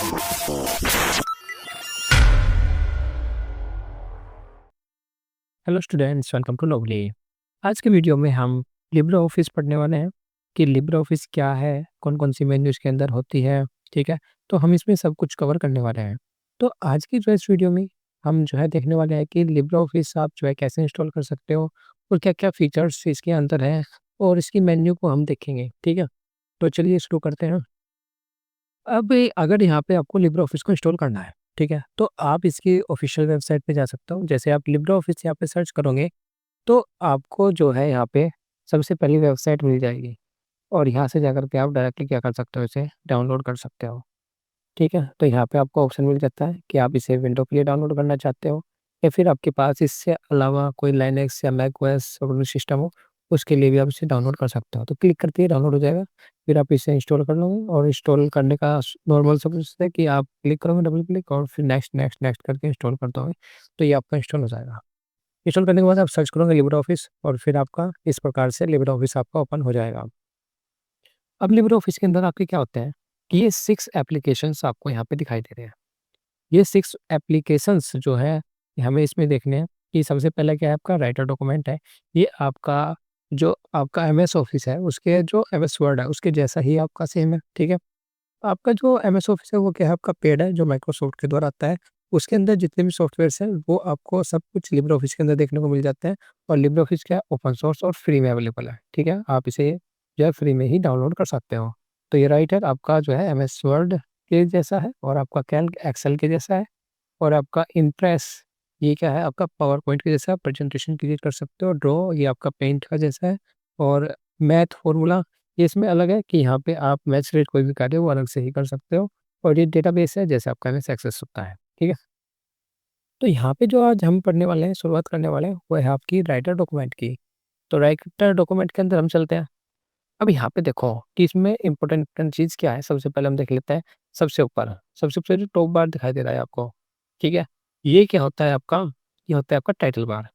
Hello students, welcome to lovely. आज के video में हम लिब्रे ऑफिस पढ़ने वाले हैं कि लिब्रे ऑफिस क्या है, कौन कौन सी मेन्यू इसके अंदर होती है। ठीक है, तो हम इसमें सब कुछ कवर करने वाले हैं। तो आज की जो इस वीडियो में हम जो है देखने वाले हैं कि लिब्रे ऑफिस आप जो है कैसे इंस्टॉल कर सकते हो और क्या क्या फीचर्स इसके अंदर हैं और इसकी मेन्यू को हम देखेंगे। ठीक है, तो चलिए शुरू करते हैं। अब अगर यहाँ पे आपको लिब्रे ऑफिस को इंस्टॉल करना है, ठीक है, तो आप इसकी ऑफिशियल वेबसाइट पे जा सकते हो। जैसे आप लिब्रे ऑफिस यहाँ पे सर्च करोगे तो आपको जो है यहाँ पे सबसे पहली वेबसाइट मिल जाएगी और यहाँ से जाकर के आप डायरेक्टली क्या कर सकते हो, इसे डाउनलोड कर सकते हो। ठीक है, तो यहाँ पे आपको ऑप्शन मिल जाता है कि आप इसे विंडो के लिए डाउनलोड करना चाहते हो या फिर आपके पास इससे अलावा कोई लाइनेक्स या मैक ओएस ऑपरेटिंग सिस्टम हो, उसके लिए भी आप इसे डाउनलोड कर सकते हो। तो क्लिक करते ही डाउनलोड हो जाएगा। फिर आप इसे इंस्टॉल कर लोगे और इंस्टॉल करने का नॉर्मल सा प्रोसेस है कि आप क्लिक करोगे, डबल क्लिक, और फिर नेक्स्ट नेक्स्ट नेक्स्ट करके इंस्टॉल कर दोगे, तो ये आपका इंस्टॉल हो जाएगा। इंस्टॉल करने के बाद आप सर्च करोगे लिब्रे ऑफिस और फिर आपका इस प्रकार से लिब्रे ऑफिस आपका ओपन हो जाएगा। अब लिब्रे ऑफिस के अंदर आपके क्या होते हैं कि ये 6 एप्लीकेशंस आपको यहाँ पे दिखाई दे रहे हैं। ये 6 एप्लीकेशंस जो है हमें इसमें देखने हैं कि सबसे पहले क्या है, आपका राइटर डॉक्यूमेंट है। ये आपका जो आपका एमएस ऑफिस है उसके जो एमएस वर्ड है उसके जैसा ही आपका सेम है। ठीक है, आपका जो एमएस ऑफिस है वो क्या है, आपका पेड है जो माइक्रोसॉफ्ट के द्वारा आता है। उसके अंदर जितने भी सॉफ्टवेयर्स हैं वो आपको सब कुछ लिब्रे ऑफिस के अंदर देखने को मिल जाते हैं। और लिब्रे ऑफिस क्या है, ओपन सोर्स और फ्री में अवेलेबल है। ठीक है, आप इसे जो है फ्री में ही डाउनलोड कर सकते हो। तो ये राइटर आपका जो है एमएस वर्ड के जैसा है और आपका कैल्क एक्सेल के जैसा है और आपका इम्प्रेस ये क्या है, आपका पावर पॉइंट के जैसा प्रेजेंटेशन क्रिएट कर सकते हो। ड्रॉ ये आपका पेंट का जैसा है और मैथ फॉर्मूला ये इसमें अलग है कि यहाँ पे आप मैथ से रिलेटेड कोई भी कार्य वो अलग से ही कर सकते हो। और ये डेटाबेस है जैसे आपका एमएस एक्सेस होता है। ठीक है, तो यहाँ पे जो आज हम पढ़ने वाले हैं, शुरुआत करने वाले हैं, वो है आपकी राइटर डॉक्यूमेंट की। तो राइटर डॉक्यूमेंट के अंदर हम चलते हैं। अब यहाँ पे देखो कि इसमें इंपॉर्टेंट चीज़ क्या है, सबसे पहले हम देख लेते हैं। सबसे ऊपर जो टॉप बार दिखाई दे रहा है आपको, ठीक है, ये क्या होता है आपका, ये होता है आपका टाइटल बार।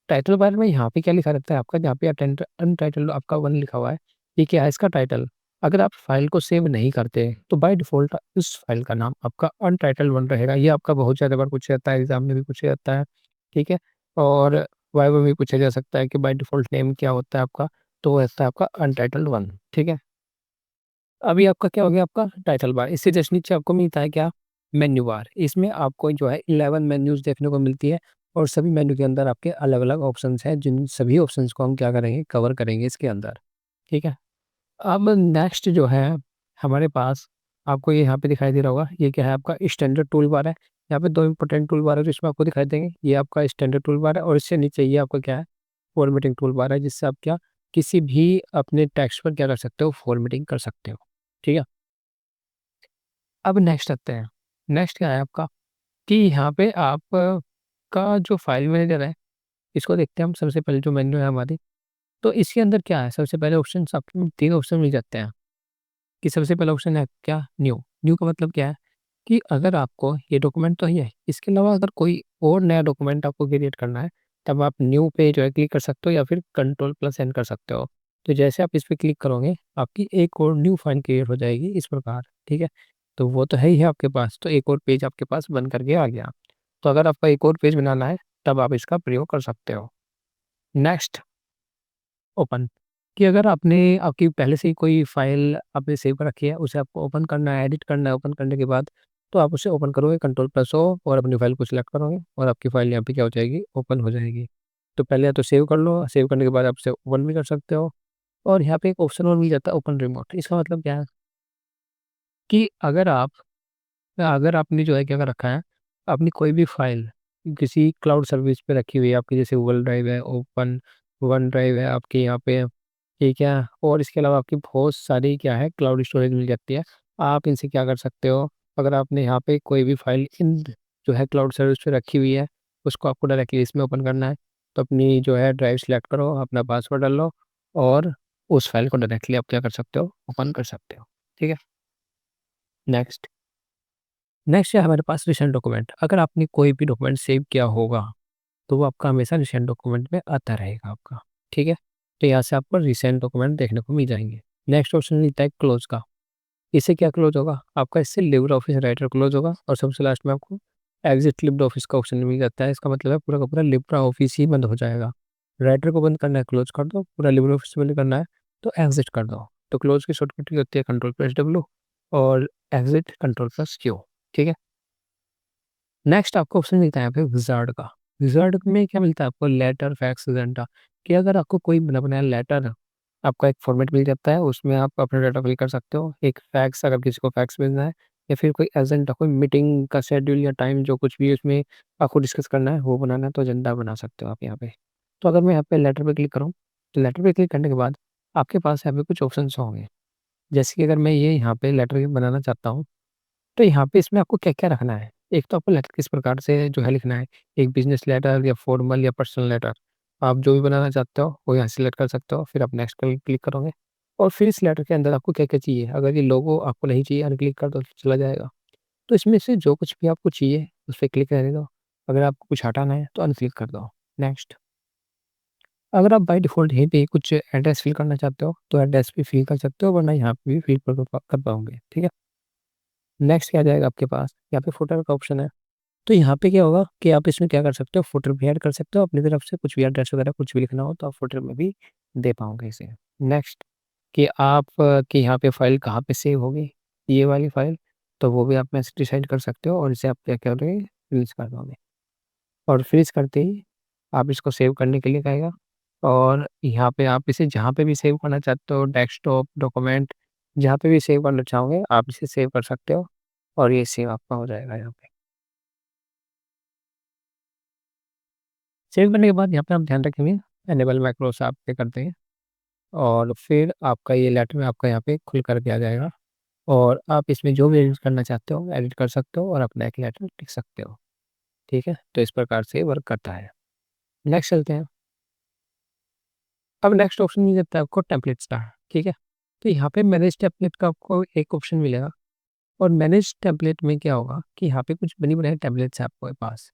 टाइटल बार में यहाँ पे क्या लिखा रहता है आपका, जहाँ पे अनटाइटल्ड आपका वन लिखा हुआ है, ये क्या है इसका टाइटल। अगर आप फाइल को सेव नहीं करते तो बाय डिफ़ॉल्ट इस फाइल का नाम आपका अनटाइटल्ड वन रहेगा। ये आपका बहुत ज़्यादा बार पूछा जाता है, एग्ज़ाम में भी पूछा जाता है। ठीक है, और वाइवा में भी पूछा जा सकता है कि बाय डिफ़ॉल्ट नेम क्या होता है आपका, तो वो रहता है आपका अनटाइटल्ड वन। ठीक है, अभी आपका क्या हो गया, आपका टाइटल बार। इससे जस्ट नीचे आपको मिलता है क्या, मेन्यू बार। इसमें आपको जो है 11 मेन्यूज़ देखने को मिलती है और सभी मेन्यू के अंदर आपके अलग-अलग ऑप्शंस हैं, जिन सभी ऑप्शंस को हम क्या करेंगे, कवर करेंगे इसके अंदर। ठीक है, अब नेक्स्ट जो है हमारे पास, आपको ये यहाँ पे दिखाई दे रहा होगा, ये क्या है आपका स्टैंडर्ड टूल बार है। यहाँ पे 2 इंपॉर्टेंट टूल बार है जो इसमें आपको दिखाई देंगे। ये आपका स्टैंडर्ड टूल बार है और इससे नीचे ये आपका क्या है, फॉर्मेटिंग टूल बार है, जिससे आप क्या किसी भी अपने टेक्स्ट पर क्या कर सकते हो, फॉर्मेटिंग कर सकते हो। ठीक है, अब नेक्स्ट आते हैं। नेक्स्ट क्या है आपका कि यहाँ पे आप का जो फाइल मैनेजर है, इसको देखते हैं हम। सबसे पहले जो मेन्यू है हमारी, तो इसके अंदर क्या है, सबसे पहले ऑप्शन आपको 3 ऑप्शन मिल जाते हैं। कि सबसे पहला ऑप्शन है क्या, न्यू। न्यू का मतलब क्या है कि अगर आपको ये डॉक्यूमेंट तो ही है, इसके अलावा अगर कोई और नया डॉक्यूमेंट आपको क्रिएट करना है, तब आप न्यू पे जो है क्लिक कर सकते हो या फिर कंट्रोल प्लस एन कर सकते हो। तो जैसे आप इस पे क्लिक करोगे, आपकी एक और न्यू फाइल क्रिएट हो जाएगी इस प्रकार। ठीक है, तो वो तो है ही है आपके पास, तो एक और पेज आपके पास बन करके आ गया। तो अगर आपका एक और पेज बनाना है, तब आप इसका प्रयोग कर सकते हो। नेक्स्ट, ओपन, कि अगर आपने आपकी पहले से ही कोई फ़ाइल आपने सेव कर रखी है, उसे आपको ओपन करना है, एडिट करना है, ओपन करने के बाद तो आप उसे ओपन करोगे, कंट्रोल प्लस ओ, और अपनी फ़ाइल को सिलेक्ट करोगे और आपकी फ़ाइल यहाँ पे क्या हो जाएगी, ओपन हो जाएगी। तो पहले या तो सेव कर लो, सेव करने के बाद आप उसे ओपन भी कर सकते हो। और यहाँ पे एक ऑप्शन और मिल जाता है, ओपन रिमोट। इसका मतलब क्या है कि अगर आपने जो है क्या कर रखा है, अपनी कोई भी फ़ाइल किसी क्लाउड सर्विस पे रखी हुई है आपकी, जैसे गूगल ड्राइव है, ओपन वन ड्राइव है आपके यहाँ पे, ठीक है, और इसके अलावा आपकी बहुत सारी क्या है, क्लाउड स्टोरेज मिल जाती है। आप इनसे क्या कर सकते हो, अगर आपने यहाँ पे कोई भी फाइल इन जो है क्लाउड सर्विस पे रखी हुई है, उसको आपको डायरेक्टली इसमें ओपन करना है, तो अपनी जो है ड्राइव सेलेक्ट करो, अपना पासवर्ड डाल लो और उस फाइल को डायरेक्टली आप क्या कर सकते हो, ओपन कर सकते हो। ठीक है, नेक्स्ट। नेक्स्ट है हमारे पास रिसेंट डॉक्यूमेंट। अगर आपने कोई भी डॉक्यूमेंट सेव किया होगा, तो वो आपका हमेशा रिसेंट डॉक्यूमेंट में आता रहेगा आपका। ठीक है, तो यहाँ से आपको रिसेंट डॉक्यूमेंट देखने को मिल जाएंगे। नेक्स्ट ऑप्शन मिलता है क्लोज का। इससे क्या क्लोज होगा आपका, इससे लिब्रे ऑफिस राइटर क्लोज होगा और सबसे लास्ट में आपको एग्जिट लिब्रे ऑफिस का ऑप्शन मिल जाता है। इसका मतलब है पूरा का पूरा लिब्रे ऑफिस ही बंद हो जाएगा। राइटर को बंद करना है क्लोज कर दो, पूरा लिब्रे ऑफिस बंद करना है तो एग्जिट कर दो। तो क्लोज की शॉर्टकट की होती है कंट्रोल प्लस डब्ल्यू और एग्जिट कंट्रोल प्लस क्यू। ठीक है, नेक्स्ट आपको ऑप्शन मिलता है यहाँ पे विजार्ड का। विजार्ड में क्या मिलता है आपको, लेटर फैक्स एजेंडा, कि अगर आपको कोई बना बनाया लेटर आपका एक फॉर्मेट मिल जाता है, उसमें आप अपना डाटा फिल कर सकते हो। एक फैक्स अगर किसी को फैक्स भेजना है, या फिर कोई एजेंडा, कोई मीटिंग का शेड्यूल या टाइम जो कुछ भी उसमें आपको डिस्कस करना है वो बनाना है, तो एजेंडा बना सकते हो आप यहाँ पे। तो अगर मैं यहाँ पे लेटर पे क्लिक करूँ, तो लेटर पे क्लिक करने के बाद आपके पास यहाँ पे कुछ ऑप्शन होंगे। जैसे कि अगर मैं ये यहाँ पे लेटर बनाना चाहता हूँ, तो यहाँ पे इसमें आपको क्या-क्या रखना है? एक तो आपको लेटर किस प्रकार से जो है लिखना है, एक बिज़नेस लेटर या फॉर्मल या पर्सनल लेटर। आप जो भी बनाना चाहते हो, वो यहाँ सिलेक्ट कर सकते हो, फिर आप नेक्स्ट पे क्लिक करोगे और फिर इस लेटर के अंदर आपको क्या-क्या चाहिए? अगर ये लोगो आपको नहीं चाहिए, अनक्लिक कर दो, तो चला जाएगा। तो इसमें से जो कुछ भी आपको चाहिए, उस पे क्लिक रहने दो। अगर आपको कुछ हटाना है, तो अनक्लिक कर दो, नेक्स्ट। अगर आप बाय डिफ़ॉल्ट यहीं पे कुछ एड्रेस फ़िल करना चाहते हो, तो एड्रेस भी फ़िल कर सकते हो, वरना यहाँ पे भी फ़िल कर पाओगे, ठीक है? नेक्स्ट क्या आ जाएगा आपके पास, यहाँ पे फुटर का ऑप्शन है। तो यहाँ पे क्या होगा कि आप इसमें क्या कर सकते हो, फुटर भी ऐड कर सकते हो अपनी तरफ से, कुछ भी एड्रेस वगैरह कुछ भी लिखना हो तो आप फुटर में भी दे पाओगे इसे। नेक्स्ट कि आप कि यहाँ पे फाइल कहाँ पे सेव होगी, ये वाली फाइल, तो वो भी आप में से डिसाइड कर सकते हो और इसे आप क्या करोगे, फ्रीज़ कर दोगे। और फ्रीज़ करते ही आप इसको सेव करने के लिए कहेगा और यहाँ पे आप इसे जहाँ पे भी सेव करना चाहते हो, डेस्कटॉप, डॉक्यूमेंट, जहाँ पे भी सेव करना चाहोगे आप इसे सेव कर सकते हो और ये सेव आपका हो जाएगा यहाँ पे। सेव करने के बाद यहाँ पे आप ध्यान रखेंगे एनेबल मैक्रोस आप पे करते हैं और फिर आपका ये लेटर में आपका यहाँ पे खुल कर के आ जाएगा और आप इसमें जो भी एडिट करना चाहते हो एडिट कर सकते हो और अपना एक लेटर लिख सकते हो। ठीक है, तो इस प्रकार से वर्क करता है। नेक्स्ट चलते हैं। अब नेक्स्ट ऑप्शन मिल जाता है आपको टेम्पलेट्स का। ठीक है, तो यहाँ पे मैनेज टेम्पलेट का आपको एक ऑप्शन मिलेगा और मैनेज टेम्पलेट में क्या होगा कि यहाँ पे कुछ बनी बनाई टेम्पलेट्स है आपके पास,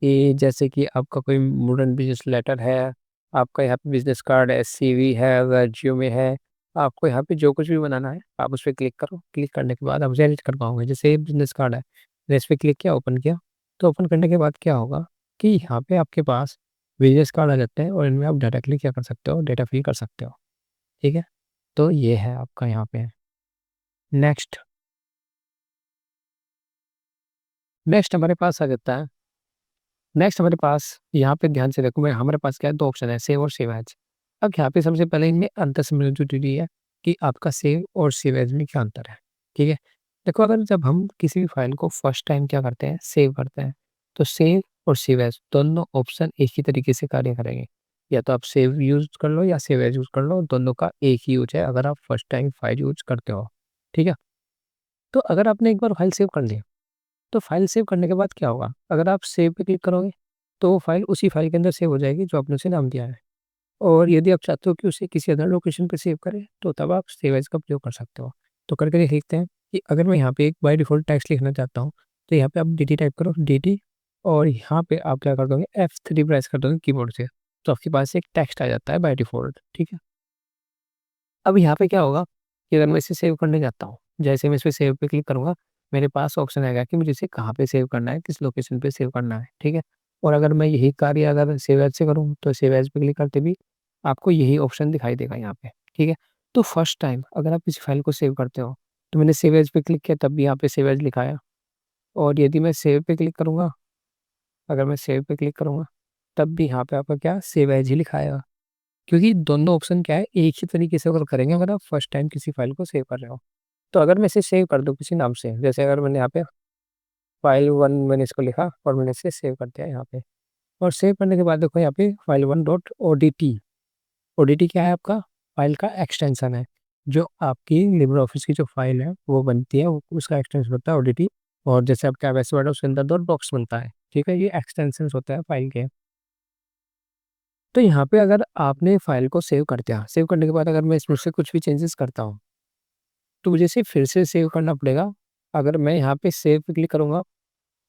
कि जैसे कि आपका कोई मॉडर्न बिजनेस लेटर है, आपका यहाँ पे बिजनेस कार्ड है, सीवी है, रेज्यूमे है, आपको यहाँ पे जो कुछ भी बनाना है आप उस पर क्लिक करो। क्लिक करने के बाद आप उसे एडिट कर पाओगे। जैसे बिजनेस कार्ड है, मैंने इस पर क्लिक किया, ओपन किया, तो ओपन करने के बाद क्या होगा कि यहाँ पे आपके पास बिजनेस कार्ड आ जाते हैं और इनमें आप डायरेक्टली क्या कर सकते हो, डेटा फिल कर सकते हो। ठीक है, तो ये है आपका यहाँ पे। नेक्स्ट नेक्स्ट हमारे पास आ जाता है, नेक्स्ट हमारे पास यहाँ पे ध्यान से देखो, मैं हमारे पास क्या है, 2 ऑप्शन है, सेव और सेव एज़। अब यहाँ पे सबसे पहले इनमें अंतर समझना ज़रूरी है कि आपका सेव और सेव एज़ में क्या अंतर है, ठीक है? देखो, अगर जब हम किसी भी फ़ाइल को फर्स्ट टाइम क्या करते हैं, सेव करते हैं, तो सेव और सेव एज़ दोनों ऑप्शन एक ही तरीके से कार्य करेंगे। या तो आप सेव यूज़ कर लो या सेव एज़ यूज़ कर लो, दोनों का एक ही यूज़ है अगर आप फर्स्ट टाइम फ़ाइल यूज़ करते हो, ठीक है? तो अगर आपने एक बार फ़ाइल सेव कर ली, तो फाइल सेव करने के बाद क्या होगा, अगर आप सेव पे क्लिक करोगे, तो वो फाइल उसी फाइल के अंदर सेव हो जाएगी जो आपने उसे नाम दिया है। और यदि आप चाहते हो कि उसे किसी अदर लोकेशन पे सेव करें, तो तब आप सेव एज़ का प्रयोग कर सकते हो। तो करके देखते हैं कि अगर मैं यहाँ पे एक बाय डिफ़ॉल्ट टेक्स्ट लिखना चाहता हूँ, तो यहाँ पे आप डीटी टाइप करो, डीटी, और यहाँ पे आप क्या कर दोगे, F3 प्रेस कर दोगे कीबोर्ड से, तो आपके पास एक टेक्स्ट आ जाता है बाय डिफ़ॉल्ट, ठीक है? अब यहाँ पे क्या होगा कि अगर मैं इसे सेव करने जाता हूँ, जैसे मैं इस पे सेव पे क्लिक करूँगा, मेरे पास ऑप्शन आएगा कि मुझे इसे कहाँ पे सेव करना है, किस लोकेशन पे सेव करना है, ठीक है? और अगर मैं यही कार्य अगर सेव एज़ से करूँ, तो सेव एज़ पे क्लिक करते भी आपको यही ऑप्शन दिखाई देगा यहाँ पे, ठीक है? तो फर्स्ट टाइम अगर आप किसी फाइल को सेव करते हो, तो मैंने सेव एज़ पे क्लिक किया तब भी यहाँ पे सेव एज़ लिखा आया, और यदि मैं सेव पे क्लिक करूँगा, अगर मैं सेव पे क्लिक करूँगा, तब भी यहाँ पे आपका क्या सेव एज़ ही लिखा आएगा। क्योंकि दोनों ऑप्शन क्या है, एक ही तरीके से वर्क करेंगे अगर आप फर्स्ट टाइम किसी फाइल को सेव कर रहे हो। तो अगर मैं इसे सेव कर दूँ किसी नाम से, जैसे अगर मैंने यहाँ पे फाइल 1 मैंने इसको लिखा और मैंने इसे सेव कर दिया यहाँ पे, और सेव करने के बाद देखो यहाँ पे फाइल 1 डॉट ओडीटी, ओडीटी क्या है आपका? फाइल का एक्सटेंशन है। जो आपकी लिब्रे ऑफिस की जो फाइल है वो बनती है, वो उसका एक्सटेंशन होता है ओडीटी। और जैसे आपका एमएस वर्ड है उसके अंदर डॉट डॉक्स बनता है, ठीक है? ये एक्सटेंशंस होता है फाइल के। तो यहाँ पे अगर आपने फाइल को सेव कर दिया, सेव करने के बाद अगर मैं इसमें से कुछ भी चेंजेस करता हूँ, तो मुझे इसे फिर से सेव करना पड़ेगा। अगर मैं यहाँ पे सेव पे क्लिक करूँगा,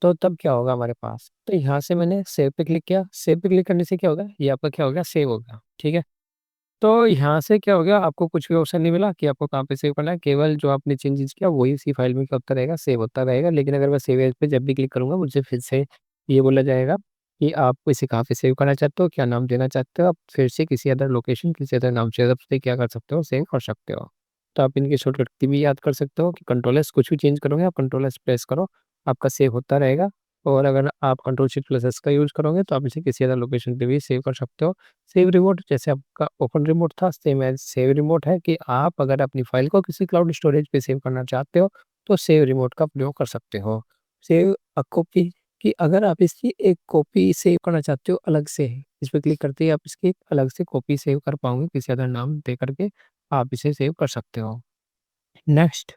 तो तब क्या होगा हमारे पास? तो यहाँ से मैंने सेव पे क्लिक किया, सेव पे क्लिक करने से क्या होगा? ये आपका क्या हो गया? सेव हो गया, ठीक है? तो यहाँ से क्या हो गया, आपको कुछ भी ऑप्शन नहीं मिला कि आपको कहाँ पे सेव करना है, केवल जो आपने चेंजेस किया वही उसी फाइल में क्या होता रहेगा, सेव होता रहेगा। लेकिन अगर मैं सेव एज़ पे जब भी क्लिक करूँगा, मुझे फिर से ये बोला जाएगा कि आप इसे कहाँ पे सेव करना चाहते हो, क्या नाम देना चाहते हो, आप फिर से किसी अदर लोकेशन, किसी अदर नाम से क्या कर सकते हो, सेव कर सकते हो। तो आप इनकी शॉर्टकट की भी याद कर सकते हो कि कंट्रोल एस, कुछ भी चेंज करोगे आप कंट्रोल एस प्रेस करो, आपका सेव होता रहेगा। और अगर आप कंट्रोल शिफ्ट प्लस एस का यूज़ करोगे तो आप इसे किसी अदर लोकेशन पे भी सेव कर सकते हो। सेव रिमोट जैसे आपका ओपन रिमोट था, सेम एज़ सेव रिमोट है कि आप अगर अपनी फ़ाइल को किसी क्लाउड स्टोरेज पे सेव करना चाहते हो, तो सेव रिमोट का प्रयोग कर सकते हो। सेव अ कॉपी, कि अगर आप इसकी एक कॉपी सेव करना चाहते हो अलग से, इस पे क्लिक करते ही आप इसकी एक अलग से कॉपी सेव कर पाओगे किसी अदर नाम दे करके, आप इसे सेव कर सकते हो। नेक्स्ट,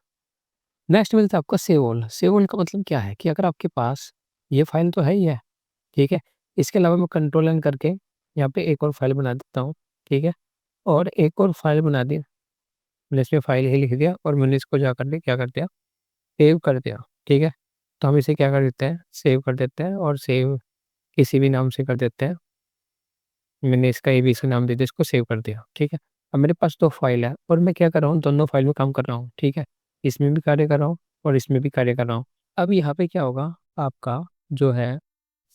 नेक्स्ट मिलता है आपका सेव ऑल। सेव ऑल का मतलब क्या है कि अगर आपके पास ये फ़ाइल तो है ही है, ठीक है? इसके अलावा मैं कंट्रोल एन करके यहाँ पे एक और फ़ाइल बना देता हूँ, ठीक है? और एक और फ़ाइल बना दी, मैंने इसमें फ़ाइल ही लिख दिया और मैंने इसको जा कर के क्या कर दिया, सेव कर दिया, ठीक है? तो हम इसे क्या कर देते हैं, सेव कर देते हैं और सेव किसी भी नाम से कर देते हैं। मैंने इसका एबीसी नाम दे दिया, इसको सेव कर दिया, ठीक है? अब मेरे पास 2 फ़ाइल है और मैं क्या कर रहा हूँ, दोनों फ़ाइल में काम कर रहा हूँ, ठीक है? इसमें भी कार्य कर रहा हूँ और इसमें भी कार्य कर रहा हूँ। अब यहाँ पे क्या होगा, आपका जो है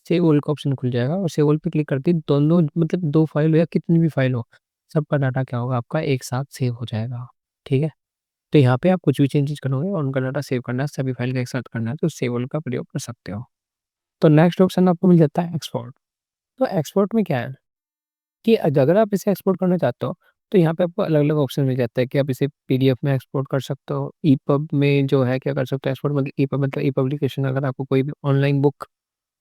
सेव ऑल का ऑप्शन खुल जाएगा और सेव ऑल पे क्लिक करते ही दोनों, मतलब 2 फ़ाइल हो या कितनी भी फ़ाइल हो, सबका डाटा क्या होगा, आपका एक साथ सेव हो जाएगा, ठीक है? तो यहाँ पे आप कुछ भी चेंजेज़ करोगे और उनका डाटा सेव करना है, सभी फ़ाइल का एक साथ करना है, तो सेव ऑल का प्रयोग कर सकते हो। तो नेक्स्ट ऑप्शन आपको मिल जाता है एक्सपोर्ट। तो एक्सपोर्ट में क्या है कि अगर आप इसे एक्सपोर्ट करना चाहते हो, तो यहाँ पे आपको अलग-अलग ऑप्शन मिल जाता है कि आप इसे पीडीएफ में एक्सपोर्ट कर सकते हो, ईपब में जो है क्या कर सकते हो एक्सपोर्ट, मतलब ईपब मतलब ई-पब्लिकेशन, अगर आपको कोई भी ऑनलाइन बुक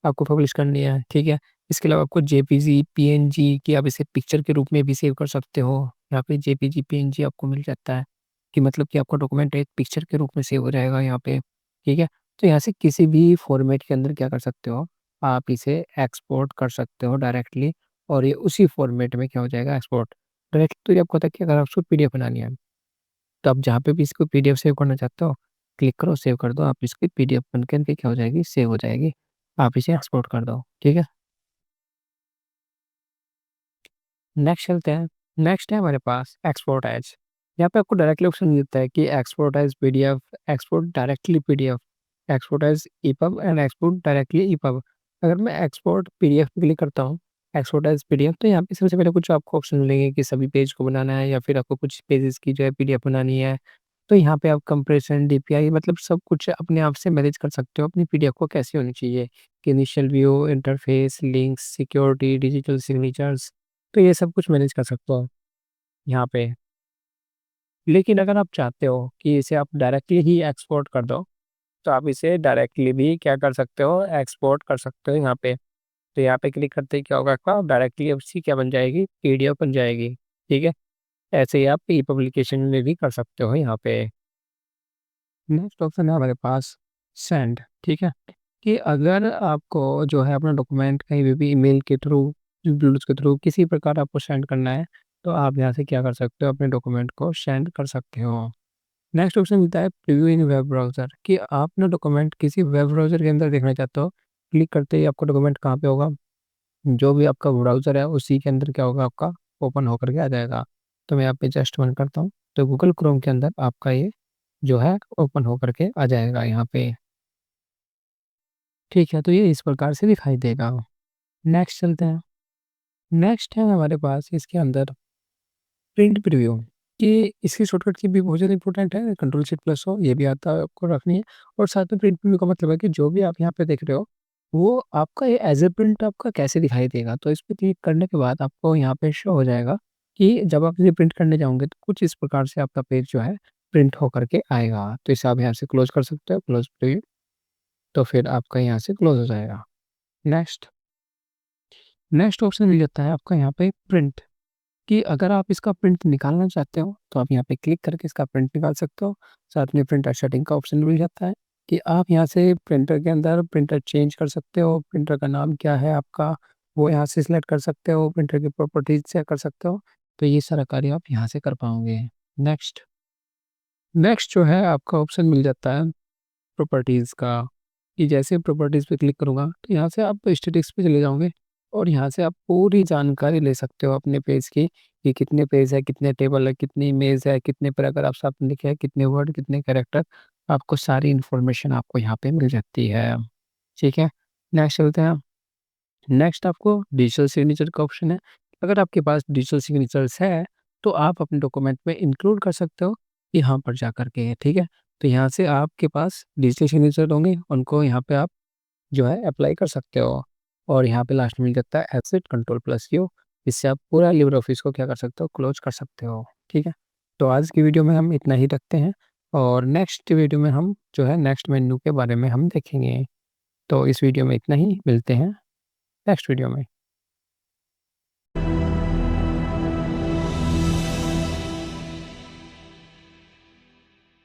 आपको पब्लिश करनी है, ठीक है? इसके अलावा आपको जेपीजी, पीएनजी, कि आप इसे पिक्चर के रूप में भी सेव कर सकते हो। यहाँ पे जेपीजी, पीएनजी आपको मिल जाता है कि मतलब कि आपका डॉक्यूमेंट एक पिक्चर के रूप में सेव हो जाएगा यहाँ पे, ठीक है? तो यहाँ से किसी भी फ़ॉर्मेट के अंदर क्या कर सकते हो, आप इसे एक्सपोर्ट कर सकते हो डायरेक्टली और ये उसी फ़ॉर्मेट में क्या हो जाएगा, एक्सपोर्ट। डायरेक्ट तो ये आपको होता है कि अगर आपको पीडीएफ बनानी है, तो आप जहाँ पे भी इसको पीडीएफ सेव करना चाहते हो, क्लिक करो, सेव कर दो, आप इसकी पीडीएफ बन के क्या हो जाएगी, सेव हो जाएगी। आप इसे एक्सपोर्ट कर दो, ठीक है? नेक्स्ट चलते हैं, नेक्स्ट है हमारे पास एक्सपोर्ट एज़। यहाँ पे आपको डायरेक्टली ऑप्शन मिलता है कि export as PDF, export directly PDF, export as EPUB and export directly EPUB. अगर मैं एक्सपोर्ट पीडीएफ पे क्लिक करता हूँ, एक्सपोर्ट एज़ पीडीएफ, तो यहाँ पे सबसे पहले कुछ आपको ऑप्शन मिलेंगे कि सभी पेज को बनाना है या फिर आपको कुछ पेजेज़ की जो है पीडीएफ बनानी है। तो यहाँ पे आप कंप्रेशन, डीपीआई, मतलब सब कुछ अपने आप से मैनेज कर सकते हो अपनी पीडीएफ को कैसी होनी चाहिए, कि initial view, interface, links, security, digital signatures, तो ये सब कुछ मैनेज कर सकते हो यहाँ पे। लेकिन अगर आप चाहते हो कि इसे आप डायरेक्टली ही एक्सपोर्ट कर दो, तो आप इसे डायरेक्टली भी क्या कर सकते हो, एक्सपोर्ट कर सकते हो यहाँ पे। तो यहाँ पे क्लिक करते ही क्या होगा, आपका डायरेक्टली उसकी क्या बन जाएगी, पीडीएफ बन जाएगी, ठीक है? ऐसे ही आप ई-पब्लिकेशन में भी कर सकते हो यहाँ पे। नेक्स्ट ऑप्शन है हमारे पास सेंड, ठीक है? कि अगर आपको जो है अपना डॉक्यूमेंट कहीं भी ईमेल के थ्रू, ब्लूटूथ के थ्रू किसी प्रकार आपको सेंड करना है, तो आप यहाँ से क्या कर सकते हो, अपने डॉक्यूमेंट को सेंड कर सकते हो। नेक्स्ट ऑप्शन मिलता है प्रीव्यू इन वेब ब्राउज़र, कि आप ना डॉक्यूमेंट किसी वेब ब्राउज़र के अंदर देखना चाहते हो। क्लिक करते ही आपका डॉक्यूमेंट कहाँ पे होगा, जो भी आपका ब्राउज़र है उसी के अंदर क्या होगा, आपका ओपन होकर के आ जाएगा। तो मैं यहाँ पे जस्ट बंद करता हूँ, तो गूगल क्रोम के अंदर आपका ये जो है ओपन होकर के आ जाएगा यहाँ पे। ठीक है, तो ये इस प्रकार से दिखाई देगा। नेक्स्ट चलते हैं। नेक्स्ट है हमारे पास इसके अंदर प्रिंट प्रीव्यू, कि इसकी शॉर्टकट की भी बहुत ज़्यादा इंपॉर्टेंट है, कंट्रोल शिफ्ट प्लस हो, ये भी आता है आपको रखनी है। और साथ में प्रिंट प्रीव्यू का मतलब है कि जो भी आप यहाँ पे देख रहे हो, वो आपका ये एज़ अ प्रिंट आपका कैसे दिखाई देगा। तो इस पे क्लिक करने के बाद आपको यहाँ पे शो हो जाएगा कि जब आप इसे प्रिंट करने जाओगे तो कुछ इस प्रकार से आपका पेज जो है प्रिंट होकर के आएगा। तो इसे आप यहाँ से क्लोज़ कर सकते हो, क्लोज़ प्रीव्यू, तो फिर आपका यहाँ से क्लोज़ हो जाएगा। नेक्स्ट, नेक्स्ट ऑप्शन मिल जाता है आपका यहाँ पे प्रिंट, कि अगर आप इसका प्रिंट निकालना चाहते हो, तो आप यहाँ पे क्लिक करके इसका प्रिंट निकाल सकते हो। साथ में प्रिंटर सेटिंग का ऑप्शन मिल जाता है कि आप यहाँ से प्रिंटर के अंदर प्रिंटर चेंज कर सकते हो, प्रिंटर का नाम क्या है आपका, वो यहाँ से सिलेक्ट कर सकते हो, प्रिंटर की प्रॉपर्टीज़ चेक कर सकते हो। तो ये सारा कार्य आप यहाँ से कर पाओगे। नेक्स्ट, नेक्स्ट जो है आपका ऑप्शन मिल जाता है प्रॉपर्टीज़ का, कि जैसे प्रॉपर्टीज़ पे क्लिक करूँगा, तो यहाँ से आप स्टैटिक्स पे चले जाओगे। और यहाँ से आप पूरी जानकारी ले सकते हो अपने पेज की, कि कितने पेज है, कितने टेबल है, कितनी इमेज है, कितने पैराग्राफ्स आपने लिखे हैं, कितने वर्ड, कितने कैरेक्टर, आपको सारी इन्फॉर्मेशन आपको यहाँ पे मिल जाती है। ठीक है? नेक्स्ट चलते हैं। नेक्स्ट आपको डिजिटल सिग्नेचर का ऑप्शन है। अगर आपके पास डिजिटल सिग्नेचर्स है, तो आप अपने डॉक्यूमेंट में इंक्लूड कर सकते हो यहाँ पर जा कर के, ठीक है? तो यहाँ से आपके पास डिजिटल सिग्नेचर होंगे, उनको यहाँ पे आप जो है अप्लाई कर सकते हो। और यहाँ पे लास्ट में मिल जाता है एग्जिट कंट्रोल प्लस यू, इससे आप पूरा लिब्रे ऑफिस को क्या कर सकते हो, क्लोज कर सकते हो। ठीक है? तो आज की वीडियो में हम इतना ही रखते हैं, और नेक्स्ट वीडियो में हम जो है नेक्स्ट मेन्यू के बारे में हम देखेंगे। तो इस वीडियो में इतना ही, मिलते हैं नेक्स्ट वीडियो में।